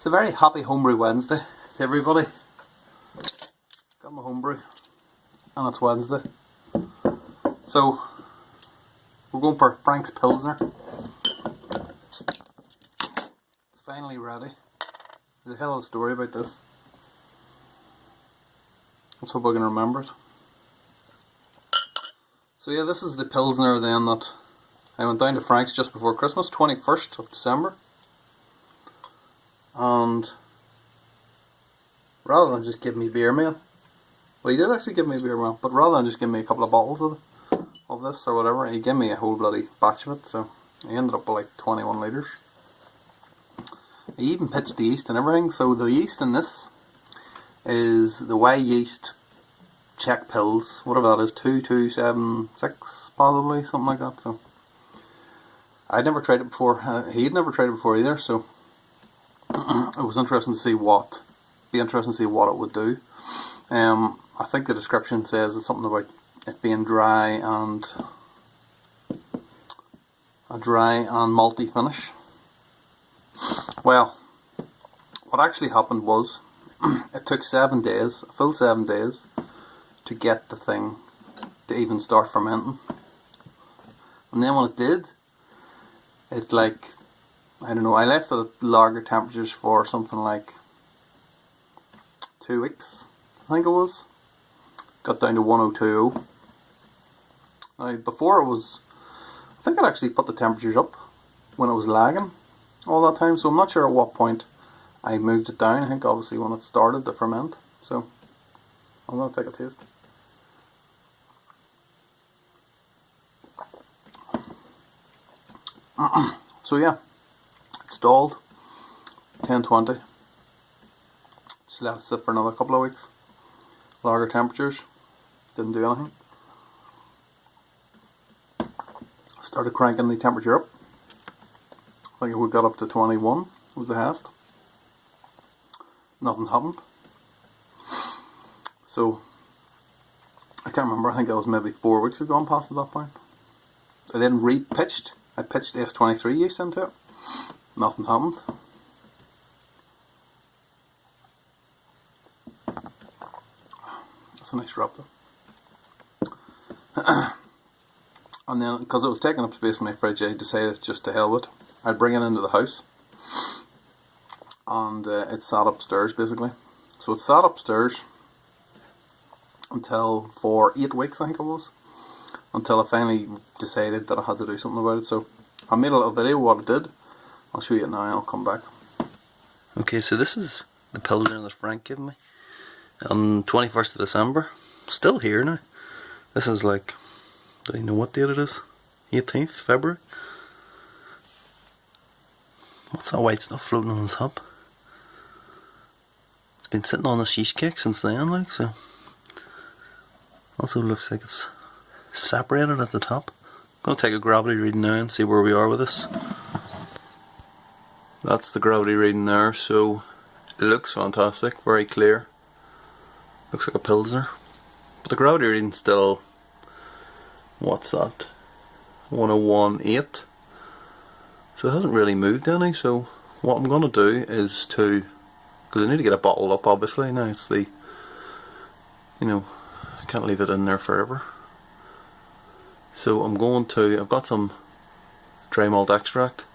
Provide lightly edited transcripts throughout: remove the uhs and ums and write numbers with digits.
It's a very happy homebrew Wednesday to everybody. Got my homebrew and it's Wednesday. So we're going for Frank's Pilsner. It's finally ready. There's a hell of a story about this. Let's hope I can remember it. So yeah, this is the Pilsner then that I went down to Frank's just before Christmas, 21st of December. And rather than just give me beer mail, well, he did actually give me beer mail, but rather than just give me a couple of bottles of this or whatever, he gave me a whole bloody batch of it, so I ended up with like 21 litres. He even pitched the yeast and everything, so the yeast in this is the Y yeast Czech Pils, whatever that is, 2276 possibly, something like that. So I'd never tried it before, he'd never tried it before either, so it was interesting to see what it would do. I think the description says it's something about it being dry and a dry and malty finish. Well, what actually happened was it took 7 days, a full 7 days, to get the thing to even start fermenting. And then when it did, it like, I don't know, I left it at lager temperatures for something like 2 weeks, I think it was. Got down to 1020. Now before it was, I think I'd actually put the temperatures up when it was lagging all that time, so I'm not sure at what point I moved it down. I think obviously when it started to ferment. So I'm going to take a taste. So yeah, it stalled 1020. Just let it sit for another couple of weeks. Lager temperatures, didn't do anything. Started cranking the temperature up. I think we got up to 21 was the highest. Nothing happened. So I can't remember, I think that was maybe 4 weeks had gone past at that point. I then re-pitched. I pitched S23 yeast into it. Nothing happened. That's a nice drop though. And then, because it was taking up space in my fridge, I decided just to hell with it. I'd bring it into the house. And it sat upstairs basically. So it sat upstairs until, for 8 weeks I think it was. Until I finally decided that I had to do something about it. So I made a little video of what I did. I'll show you it now and I'll come back. Okay, so this is the Pilsner that Frank gave me on 21st of December. Still here now. This is like, do you know what date it is? 18th February. What's that white stuff floating on the top? It's been sitting on this yeast cake since then, like, so. Also looks like it's separated at the top. I'm going to take a gravity reading now and see where we are with this. That's the gravity reading there, so it looks fantastic, very clear. Looks like a Pilsner. But the gravity reading's still, what's that? 101.8. So it hasn't really moved any, so what I'm going to do is to, because I need to get it bottled up obviously, now it's the, you know, I can't leave it in there forever. So I'm going to, I've got some dry malt extract.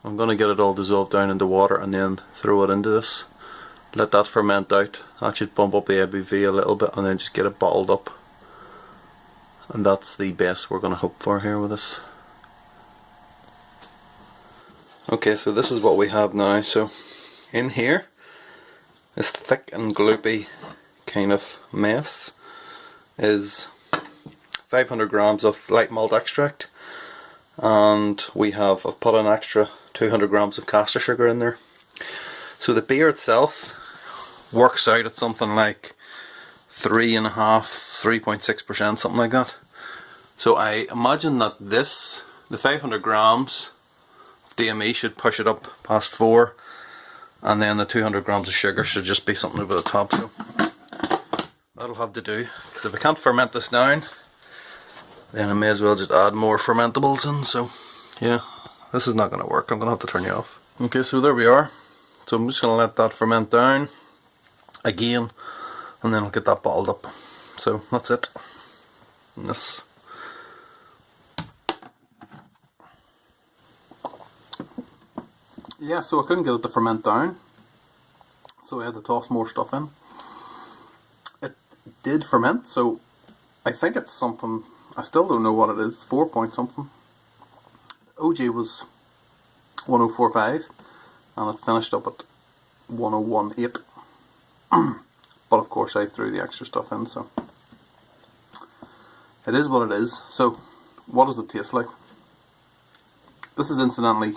I'm going to get it all dissolved down into water and then throw it into this. Let that ferment out. That should bump up the ABV a little bit and then just get it bottled up. And that's the best we're going to hope for here with this. Okay, so this is what we have now. So in here, this thick and gloopy kind of mess is 500 grams of light malt extract, and I've put an extra 200 grams of caster sugar in there. So the beer itself works out at something like 3.6%, something like that. So I imagine that this, the 500 grams of DME should push it up past 4, and then the 200 grams of sugar should just be something over the top. So that'll have to do, because if I can't ferment this down, then I may as well just add more fermentables in. So yeah, this is not going to work. I'm going to have to turn you off. Okay, so there we are. It's So I'm just going to let that ferment down again, and then I'll get that bottled up. So that's it. And this. Yeah, so I couldn't get it to ferment down, so I had to toss more stuff in. It did ferment, so I think it's something, I still don't know what it is, 4 point something. OG was 1045 and it finished up at 1018. But of course I threw the extra stuff in, so it is what it is. So what does it taste like? This is incidentally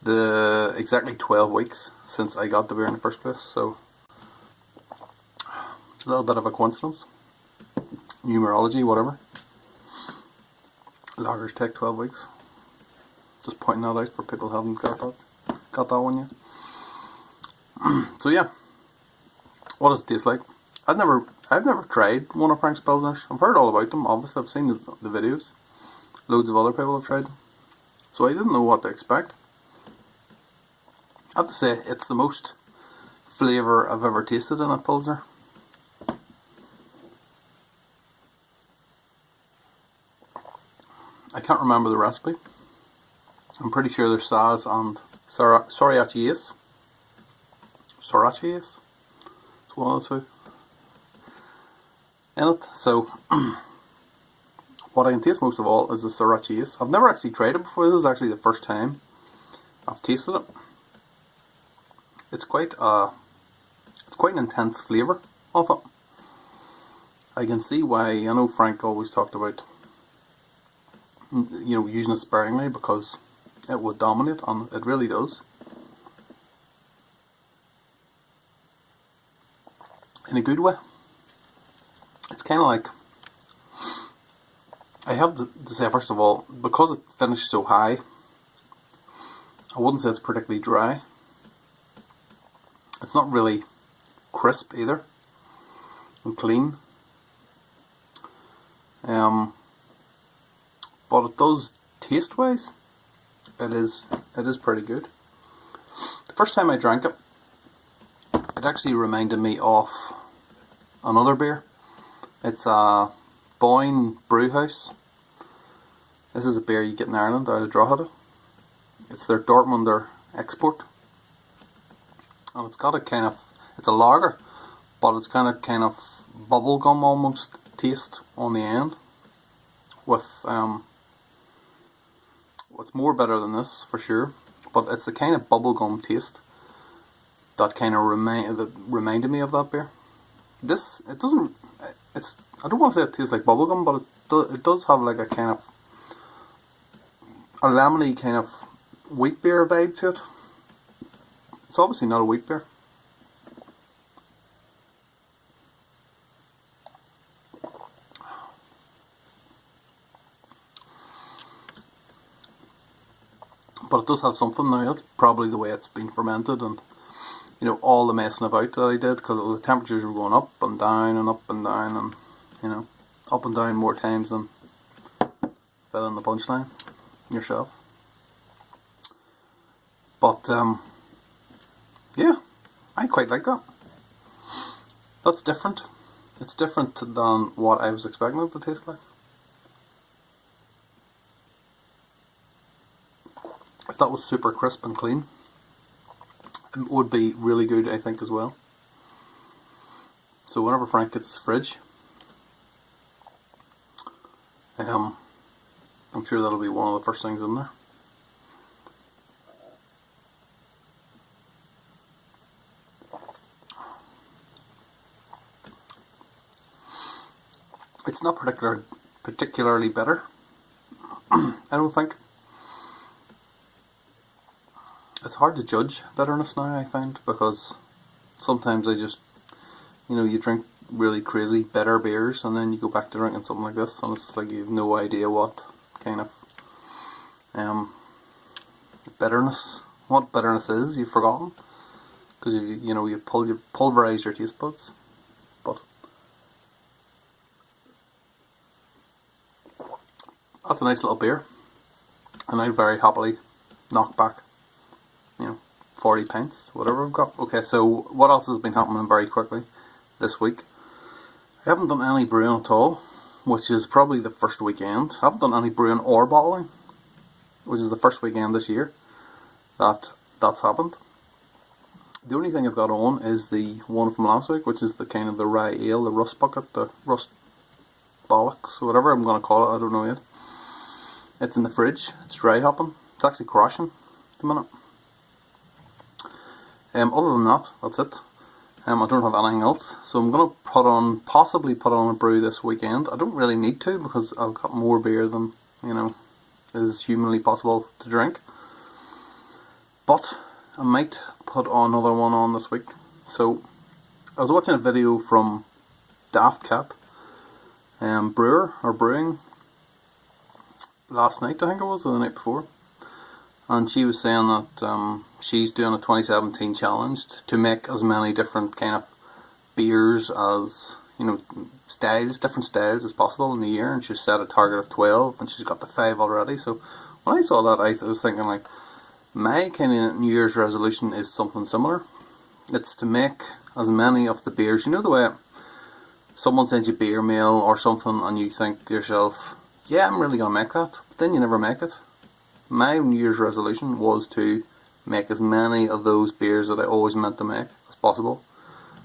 the exactly 12 weeks since I got the beer in the first place, so a little bit of a coincidence. Numerology, whatever. Lagers take 12 weeks. Just pointing that out for people who haven't got that one yet. So yeah, what does it taste like? I've never tried one of Frank's Pilsners. I've heard all about them, obviously. I've seen the videos. Loads of other people have tried them. So I didn't know what to expect. I have to say, it's the most flavour I've ever tasted in a Pilsner. I can't remember the recipe. I'm pretty sure there's Saz and Sriracha. Sriracha. It's one of the two in it. So what I can taste most of all is the Sriracha. I've never actually tried it before. This is actually the first time I've tasted it. It's quite an intense flavour of it. I can see why. I know Frank always talked about, you know, using it sparingly because it would dominate, and it really does. In a good way. It's kind of like, I have to say first of all, because it finished so high, I wouldn't say it's particularly dry. It's not really crisp either, and clean. But it does taste wise. It is pretty good. The first time I drank it, it actually reminded me of another beer. It's a Boyne Brewhouse. This is a beer you get in Ireland out of Drogheda. It's their Dortmunder export. And it's got a kind of, it's a lager, but it's kind of bubblegum almost taste on the end. With what's more better than this for sure, but it's the kind of bubblegum taste that kind of reminded me of that beer. This, it doesn't, it's, I don't want to say it tastes like bubblegum, but it does have like a kind of a lemony kind of wheat beer vibe to it. It's obviously not a wheat beer. But it does have something now. That's probably the way it's been fermented, and you know, all the messing about that I did, because the temperatures were going up and down and up and down, and you know, up and down more times than fill in the punchline yourself. But yeah, I quite like that. That's different. It's different than what I was expecting it to taste like. If that was super crisp and clean, it would be really good, I think, as well. So whenever Frank gets his fridge, I'm sure that'll be one of the first things in there. It's not particularly bitter, I don't think. It's hard to judge bitterness now, I find, because sometimes I just, you know, you drink really crazy bitter beers and then you go back to drinking something like this and it's just like you have no idea what kind of what bitterness is. You've forgotten, because you pulverize your taste buds. But that's a nice little beer, and I'd very happily knock back, you know, 40 pints, whatever I've got. Okay, so what else has been happening very quickly this week? I haven't done any brewing at all, which is probably the first weekend. I haven't done any brewing or bottling, which is the first weekend this year that's happened. The only thing I've got on is the one from last week, which is the kind of the rye ale, the rust bucket, the rust bollocks, whatever I'm going to call it, I don't know yet. It's in the fridge, it's dry hopping, it's actually crashing at the minute. Other than that, that's it. I don't have anything else, so I'm going to possibly put on a brew this weekend. I don't really need to, because I've got more beer than, is humanly possible to drink. But I might put another one on this week. So I was watching a video from Daft Cat, brewing last night, I think it was, or the night before, and she was saying that she's doing a 2017 challenge to make as many different kind of beers as, different styles as possible in the year, and she's set a target of 12 and she's got the 5 already. So when I saw that, I was thinking, like, my kind of New Year's resolution is something similar. It's to make as many of the beers, the way someone sends you beer mail or something and you think to yourself, yeah, I'm really going to make that, but then you never make it. My New Year's resolution was to make as many of those beers that I always meant to make as possible.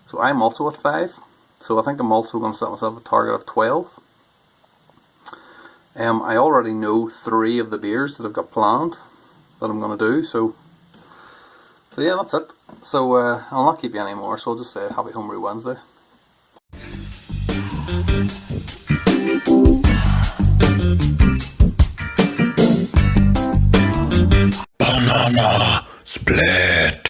So I'm also at 5, so I think I'm also going to set myself a target of 12. I already know 3 of the beers that I've got planned that I'm going to do, so yeah, that's it. So I'll not keep you anymore, so I'll just say Happy Homebrew Wednesday. Banana split.